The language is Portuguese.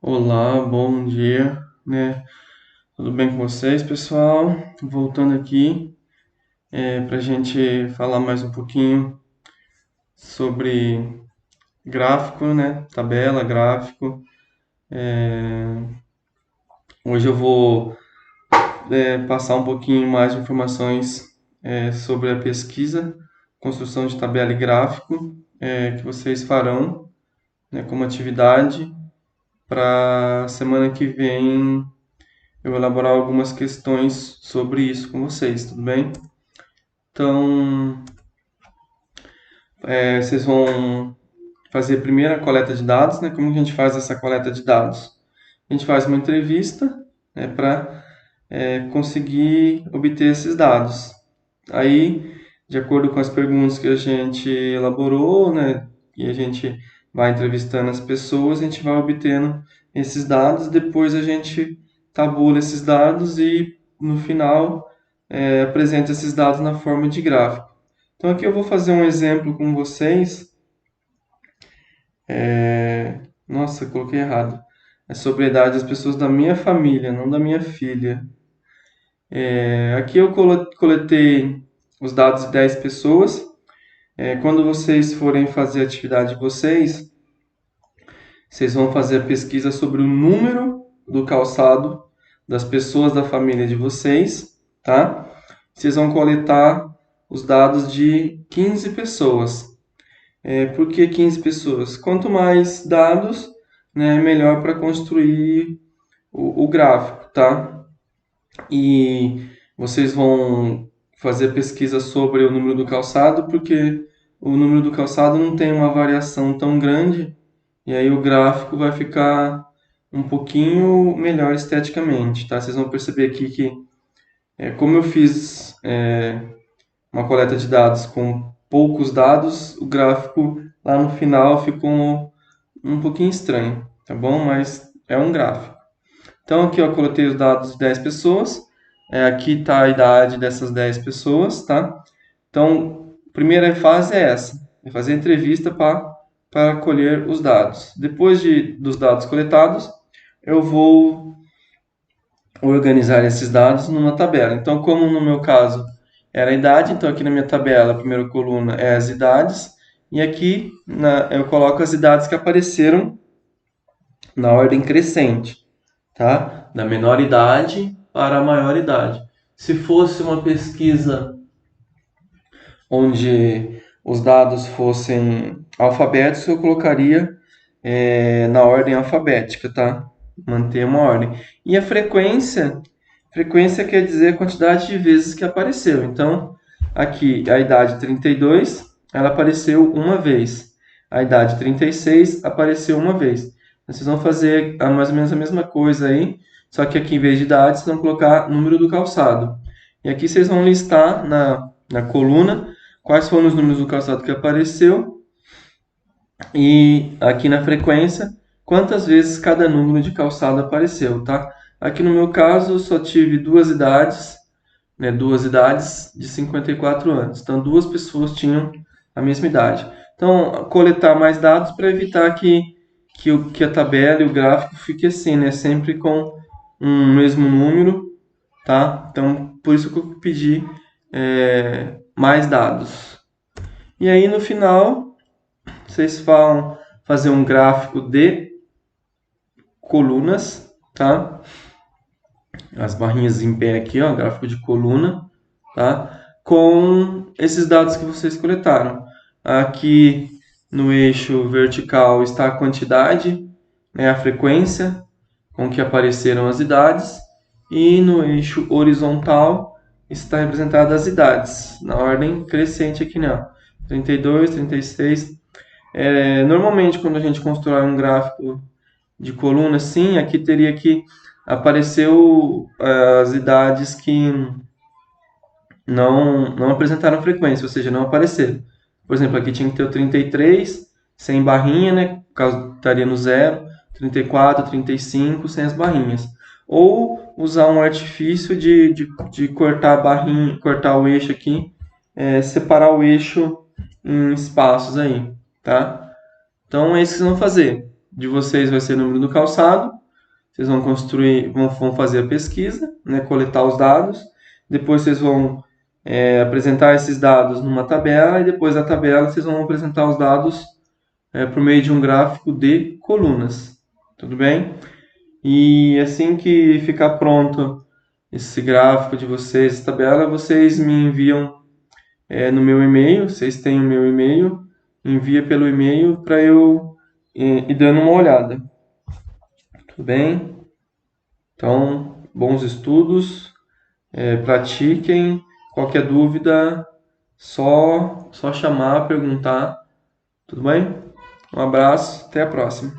Olá, bom dia, né? Tudo bem com vocês, pessoal? Voltando aqui para a gente falar mais um pouquinho sobre gráfico, né? Tabela, gráfico. Hoje eu vou passar um pouquinho mais de informações sobre a pesquisa, construção de tabela e gráfico que vocês farão, né, como atividade para semana que vem eu vou elaborar algumas questões sobre isso com vocês, tudo bem? Então, vocês vão fazer a primeira coleta de dados, né? Como a gente faz essa coleta de dados? A gente faz uma entrevista, né, para conseguir obter esses dados. Aí, de acordo com as perguntas que a gente elaborou, né, e a gente vai entrevistando as pessoas, a gente vai obtendo esses dados, depois a gente tabula esses dados e, no final, apresenta esses dados na forma de gráfico. Então, aqui eu vou fazer um exemplo com vocês. Nossa, eu coloquei errado. É sobre a idade das pessoas da minha família, não da minha filha. Aqui eu coletei os dados de 10 pessoas. Quando vocês forem fazer a atividade de vocês, vocês vão fazer a pesquisa sobre o número do calçado das pessoas da família de vocês, tá? Vocês vão coletar os dados de 15 pessoas. Por que 15 pessoas? Quanto mais dados, né, melhor para construir o gráfico, tá? E vocês vão fazer pesquisa sobre o número do calçado, porque o número do calçado não tem uma variação tão grande, e aí o gráfico vai ficar um pouquinho melhor esteticamente, tá? Vocês vão perceber aqui que, como eu fiz uma coleta de dados com poucos dados, o gráfico lá no final ficou um pouquinho estranho, tá bom? Mas é um gráfico. Então aqui eu coletei os dados de 10 pessoas. Aqui está a idade dessas 10 pessoas, tá? Então, a primeira fase é essa, é fazer a entrevista para colher os dados. Depois dos dados coletados, eu vou organizar esses dados numa tabela. Então, como no meu caso era a idade, então aqui na minha tabela, a primeira coluna é as idades, e aqui eu coloco as idades que apareceram na ordem crescente, tá? Da menor idade para a maior idade. Se fosse uma pesquisa onde os dados fossem alfabéticos, eu colocaria na ordem alfabética, tá? Manter uma ordem. E a frequência quer dizer a quantidade de vezes que apareceu. Então, aqui a idade 32, ela apareceu uma vez. A idade 36 apareceu uma vez. Vocês vão fazer mais ou menos a mesma coisa aí, só que aqui em vez de idade, vocês vão colocar número do calçado. E aqui vocês vão listar na coluna quais foram os números do calçado que apareceu e aqui na frequência quantas vezes cada número de calçado apareceu, tá? Aqui no meu caso só tive duas idades, né, duas idades de 54 anos. Então duas pessoas tinham a mesma idade. Então coletar mais dados para evitar que a tabela e o gráfico fique assim, né, sempre com um mesmo número, tá? Então por isso que eu pedi mais dados. E aí no final vocês vão fazer um gráfico de colunas, tá? As barrinhas em pé aqui, ó, gráfico de coluna, tá? Com esses dados que vocês coletaram. Aqui no eixo vertical está a quantidade, né, a frequência com que apareceram as idades, e no eixo horizontal está representada as idades, na ordem crescente aqui, né? 32, 36. Normalmente, quando a gente constrói um gráfico de coluna, sim, aqui teria que aparecer as idades que não apresentaram frequência, ou seja, não apareceram. Por exemplo, aqui tinha que ter o 33, sem barrinha, né? Por causa, estaria no zero, 34, 35, sem as barrinhas. Ou usar um artifício de cortar a barrinha, cortar o eixo aqui, separar o eixo em espaços aí, tá? Então é isso que vocês vão fazer. de vocês vai ser o número do calçado. Vocês vão construir, vão fazer a pesquisa, né, coletar os dados. Depois vocês vão apresentar esses dados numa tabela e depois da tabela vocês vão apresentar os dados por meio de um gráfico de colunas. Tudo bem? E assim que ficar pronto esse gráfico de vocês, essa tabela, vocês me enviam no meu e-mail. Vocês têm o meu e-mail, envia pelo e-mail para eu ir dando uma olhada. Tudo bem? Então, bons estudos, pratiquem. Qualquer dúvida, só chamar, perguntar. Tudo bem? Um abraço, até a próxima.